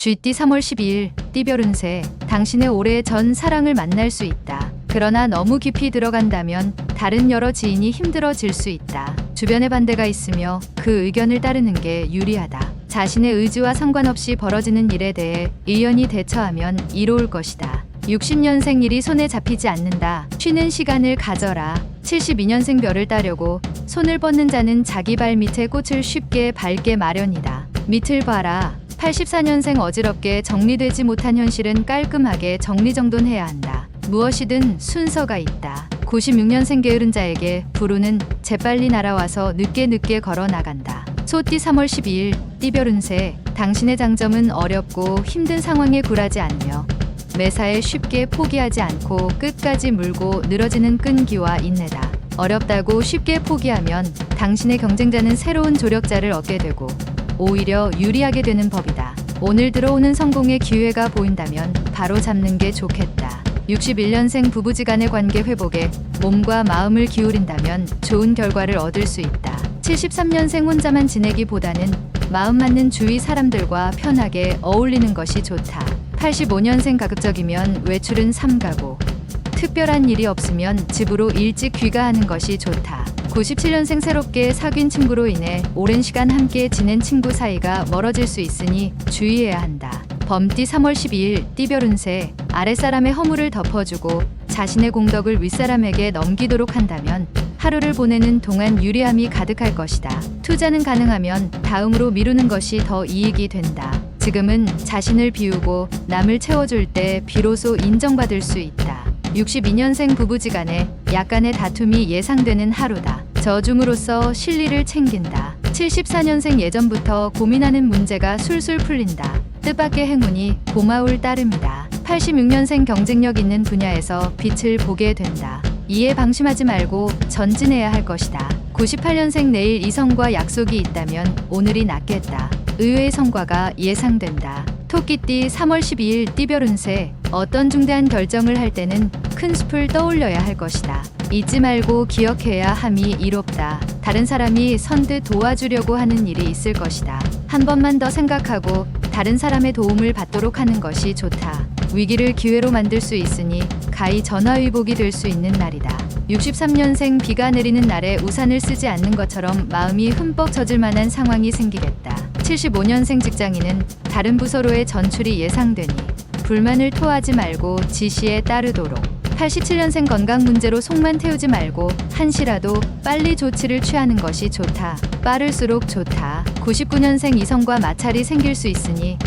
GT 3월 12일 띠별 운세. 당신의 올해 전 사랑을 만날 수 있다. 그러나 너무 깊이 들어간다면 다른 여러 지인이 힘들어질 수 있다. 주변에 반대가 있으며 그 의견을 따르는 게 유리하다. 자신의 의지와 상관없이 벌어지는 일에 대해 의연히 대처하면 이로울 것이다. 60년생 일이 손에 잡히지 않는다. 쉬는 시간을 가져라. 72년생 별을 따려고 손을 뻗는 자는 자기 발 밑에 꽃을 쉽게 밟게 마련이다. 밑을 봐라. 84년생 어지럽게 정리되지 못한 현실은 깔끔하게 정리정돈해야 한다. 무엇이든 순서가 있다. 96년생 게으른 자에게 불운은 재빨리 날아와서 늦게 걸어 나간다. 소띠 3월 12일 띠별 운세. 당신의 장점은 어렵고 힘든 상황에 굴하지 않으며 매사에 쉽게 포기하지 않고 끝까지 물고 늘어지는 끈기와 인내다. 어렵다고 쉽게 포기하면 당신의 경쟁자는 새로운 조력자를 얻게 되고 오히려 유리하게 되는 법이다. 오늘 들어오는 성공의 기회가 보인다면 바로 잡는 게 좋겠다. 61년생 부부지간의 관계 회복에 몸과 마음을 기울인다면 좋은 결과를 얻을 수 있다. 73년생 혼자만 지내기보다는 마음 맞는 주위 사람들과 편하게 어울리는 것이 좋다. 85년생 가급적이면 외출은 삼가고 특별한 일이 없으면 집으로 일찍 귀가하는 것이 좋다. 97년생 새롭게 사귄 친구로 인해 오랜 시간 함께 지낸 친구 사이가 멀어질 수 있으니 주의해야 한다. 범띠 3월 12일 띠별 운세. 아랫사람의 허물을 덮어주고 자신의 공덕을 윗사람에게 넘기도록 한다면 하루를 보내는 동안 유리함이 가득할 것이다. 투자는 가능하면 다음으로 미루는 것이 더 이익이 된다. 지금은 자신을 비우고 남을 채워줄 때 비로소 인정받을 수 있다. 62년생 부부지간에 약간의 다툼이 예상되는 하루다. 저줌으로써 실리를 챙긴다. 74년생 예전부터 고민하는 문제가 술술 풀린다. 뜻밖의 행운이 고마울 따름이다. 86년생 경쟁력 있는 분야에서 빛을 보게 된다. 이에 방심하지 말고 전진해야 할 것이다. 98년생 내일 이성과 약속이 있다면 오늘이 낫겠다. 의외의 성과가 예상된다. 토끼띠 3월 12일 띠별 운세. 어떤 중대한 결정을 할 때는 큰 숲을 떠올려야 할 것이다. 잊지 말고 기억해야 함이 이롭다. 다른 사람이 선뜻 도와주려고 하는 일이 있을 것이다. 한 번만 더 생각하고 다른 사람의 도움을 받도록 하는 것이 좋다. 위기를 기회로 만들 수 있으니 가히 전화위복이 될 수 있는 날이다. 63년생 비가 내리는 날에 우산을 쓰지 않는 것처럼 마음이 흠뻑 젖을 만한 상황이 생기겠다. 75년생 직장인은 다른 부서로의 전출이 예상되니 불만을 토하지 말고 지시에 따르도록. 87년생 건강 문제로 속만 태우지 말고 한시라도 빨리 조치를 취하는 것이 좋다. 빠를수록 좋다. 99년생 이성과 마찰이 생길 수 있으니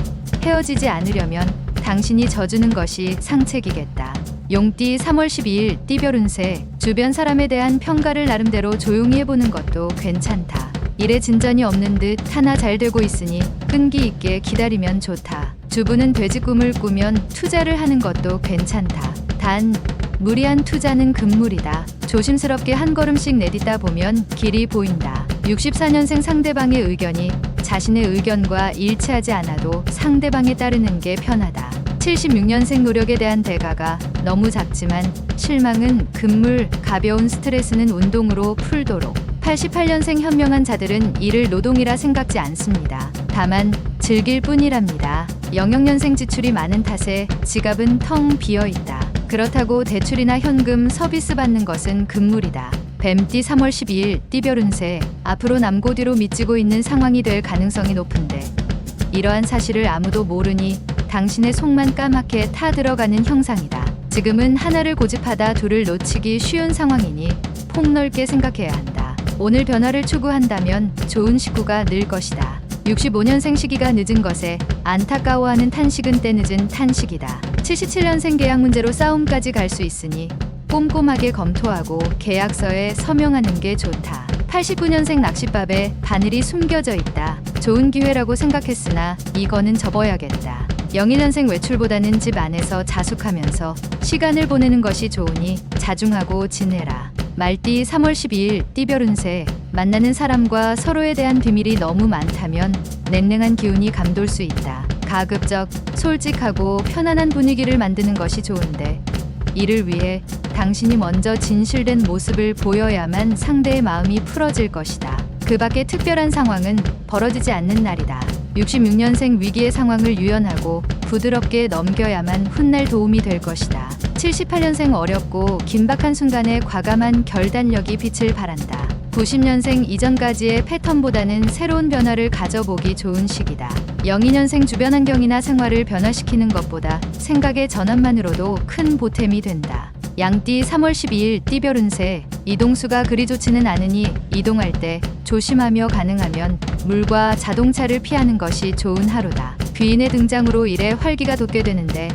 헤어지지 않으려면 당신이 져주는 것이 상책이겠다. 용띠 3월 12일 띠별 운세. 주변 사람에 대한 평가를 나름대로 조용히 해보는 것도 괜찮다. 일에 진전이 없는 듯 하나 잘 되고 있으니 끈기 있게 기다리면 좋다. 주부는 돼지 꿈을 꾸면 투자를 하는 것도 괜찮다. 단 무리한 투자는 금물이다. 조심스럽게 한 걸음씩 내딛다 보면 길이 보인다. 64년생 상대방의 의견이 자신의 의견과 일치하지 않아도 상대방에 따르는 게 편하다. 76년생 노력에 대한 대가가 너무 작지만 실망은 금물, 가벼운 스트레스는 운동으로 풀도록. 88년생 현명한 자들은 이를 노동이라 생각지 않습니다. 다만 즐길 뿐이랍니다. 00년생 지출이 많은 탓에 지갑은 텅 비어 있다. 그렇다고 대출이나 현금, 서비스 받는 것은 금물이다. 뱀띠 3월 12일 띠별 운세. 앞으로 남고 뒤로 미치고 있는 상황이 될 가능성이 높은데 이러한 사실을 아무도 모르니 당신의 속만 까맣게 타 들어가는 형상이다. 지금은 하나를 고집하다 둘을 놓치기 쉬운 상황이니 폭넓게 생각해야 한다. 오늘 변화를 추구한다면 좋은 식구가 늘 것이다. 65년생 시기가 늦은 것에 안타까워하는 탄식은 때늦은 탄식이다. 77년생 계약 문제로 싸움까지 갈 수 있으니 꼼꼼하게 검토하고 계약서에 서명하는 게 좋다. 89년생 낚싯밥에 바늘이 숨겨져 있다. 좋은 기회라고 생각했으나 이거는 접어야겠다. 01년생 외출보다는 집 안에서 자숙하면서 시간을 보내는 것이 좋으니 자중하고 지내라. 말띠 3월 12일 띠별 운세. 만나는 사람과 서로에 대한 비밀이 너무 많다면 냉랭한 기운이 감돌 수 있다. 가급적 솔직하고 편안한 분위기를 만드는 것이 좋은데 이를 위해 당신이 먼저 진실된 모습을 보여야만 상대의 마음이 풀어질 것이다. 그 밖에 특별한 상황은 벌어지지 않는 날이다. 66년생 위기의 상황을 유연하고 부드럽게 넘겨야만 훗날 도움이 될 것이다. 78년생 어렵고 긴박한 순간에 과감한 결단력이 빛을 발한다. 90년생 이전까지의 패턴보다는 새로운 변화를 가져보기 좋은 시기다. 02년생 주변 환경이나 생활을 변화시키는 것보다 생각의 전환만으로도 큰 보탬이 된다. 양띠 3월 12일 띠별 운세. 이동수가 그리 좋지는 않으니 이동할 때 조심하며 가능하면 물과 자동차를 피하는 것이 좋은 하루다. 귀인의 등장으로 일에 활기가 돋게 되는데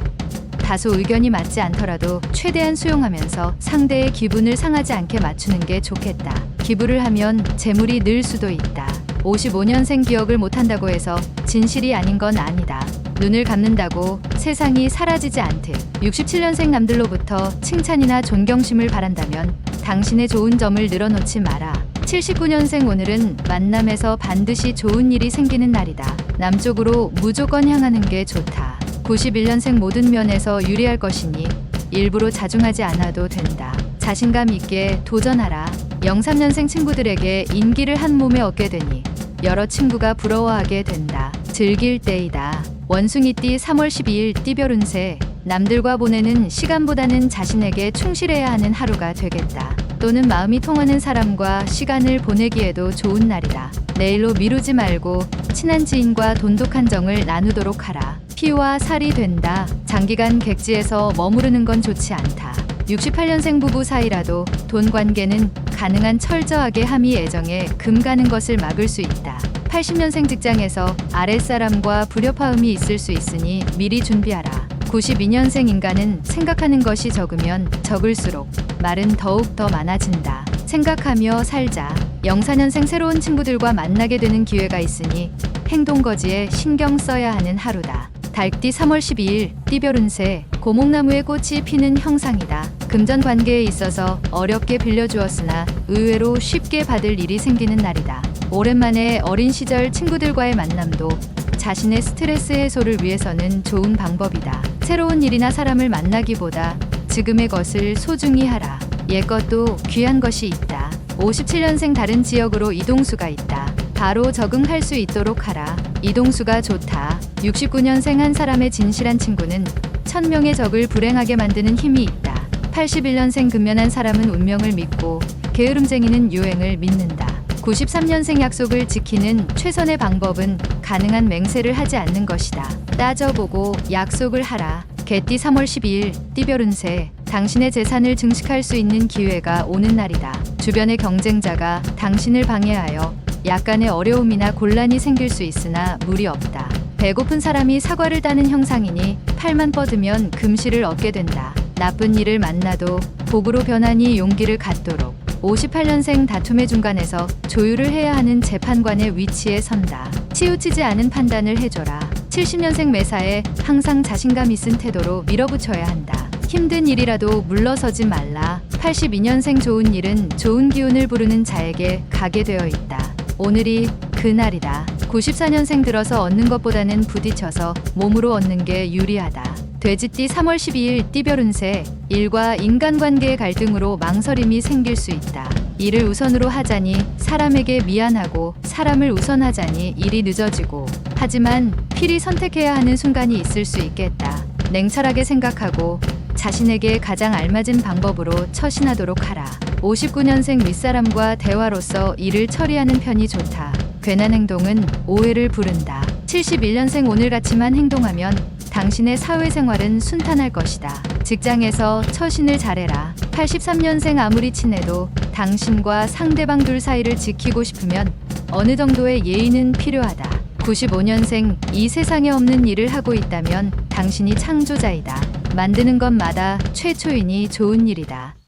다소 의견이 맞지 않더라도 최대한 수용하면서 상대의 기분을 상하지 않게 맞추는 게 좋겠다. 기부를 하면 재물이 늘 수도 있다. 55년생 기억을 못한다고 해서 진실이 아닌 건 아니다. 눈을 감는다고 세상이 사라지지 않듯 67년생 남들로부터 칭찬이나 존경심을 바란다면 당신의 좋은 점을 늘어놓지 마라. 79년생 오늘은 만남에서 반드시 좋은 일이 생기는 날이다. 남쪽으로 무조건 향하는 게 좋다. 91년생 모든 면에서 유리할 것이니 일부러 자중하지 않아도 된다. 자신감 있게 도전하라. 03년생 친구들에게 인기를 한 몸에 얻게 되니 여러 친구가 부러워하게 된다. 즐길 때이다. 원숭이띠 3월 12일 띠별 운세. 남들과 보내는 시간보다는 자신에게 충실해야 하는 하루가 되겠다. 또는 마음이 통하는 사람과 시간을 보내기에도 좋은 날이다. 내일로 미루지 말고 친한 지인과 돈독한 정을 나누도록 하라. 피와 살이 된다. 장기간 객지에서 머무르는 건 좋지 않다. 68년생 부부 사이라도 돈 관계는 가능한 철저하게 함의 애정에 금 가는 것을 막을 수 있다. 80년생 직장에서 아랫사람과 불협화음이 있을 수 있으니 미리 준비하라. 92년생 인간은 생각하는 것이 적으면 적을수록 말은 더욱 더 많아진다. 생각하며 살자. 04년생 새로운 친구들과 만나게 되는 기회가 있으니 행동거지에 신경 써야 하는 하루다. 달띠 3월 12일 띠별 운세. 고목나무에 꽃이 피는 형상이다. 금전 관계에 있어서 어렵게 빌려주었으나 의외로 쉽게 받을 일이 생기는 날이다. 오랜만에 어린 시절 친구들과의 만남도 자신의 스트레스 해소를 위해서는 좋은 방법이다. 새로운 일이나 사람을 만나기보다 지금의 것을 소중히 하라. 옛것도 귀한 것이 있다. 57년생 다른 지역으로 이동수가 있다. 바로 적응할 수 있도록 하라. 이동수가 좋다. 69년생 한 사람의 진실한 친구는 1000명의 적을 불행하게 만드는 힘이 있다. 81년생 근면한 사람은 운명을 믿고 게으름쟁이는 유행을 믿는다. 93년생 약속을 지키는 최선의 방법은 가능한 맹세를 하지 않는 것이다. 따져보고 약속을 하라. 개띠 3월 12일 띠별 운세. 당신의 재산을 증식할 수 있는 기회가 오는 날이다. 주변의 경쟁자가 당신을 방해하여 약간의 어려움이나 곤란이 생길 수 있으나 무리 없다. 배고픈 사람이 사과를 따는 형상이니 팔만 뻗으면 금실을 얻게 된다. 나쁜 일을 만나도 복으로 변하니 용기를 갖도록. 58년생 다툼의 중간에서 조율을 해야 하는 재판관의 위치에 선다. 치우치지 않은 판단을 해줘라. 70년생 매사에 항상 자신감 있은 태도로 밀어붙여야 한다. 힘든 일이라도 물러서지 말라. 82년생 좋은 일은 좋은 기운을 부르는 자에게 가게 되어 있다. 오늘이 그날이다. 94년생 들어서 얻는 것보다는 부딪혀서 몸으로 얻는 게 유리하다. 돼지띠 3월 12일 띠별 운세. 일과 인간관계의 갈등으로 망설임이 생길 수 있다. 일을 우선으로 하자니 사람에게 미안하고 사람을 우선하자니 일이 늦어지고 하지만 필히 선택해야 하는 순간이 있을 수 있겠다. 냉철하게 생각하고 자신에게 가장 알맞은 방법으로 처신하도록 하라. 59년생 윗사람과 대화로서 일을 처리하는 편이 좋다. 괜한 행동은 오해를 부른다. 71년생 오늘같이만 행동하면 당신의 사회생활은 순탄할 것이다. 직장에서 처신을 잘해라. 83년생 아무리 친해도 당신과 상대방 둘 사이를 지키고 싶으면 어느 정도의 예의는 필요하다. 95년생 이 세상에 없는 일을 하고 있다면 당신이 창조자이다. 만드는 것마다 최초이니 좋은 일이다.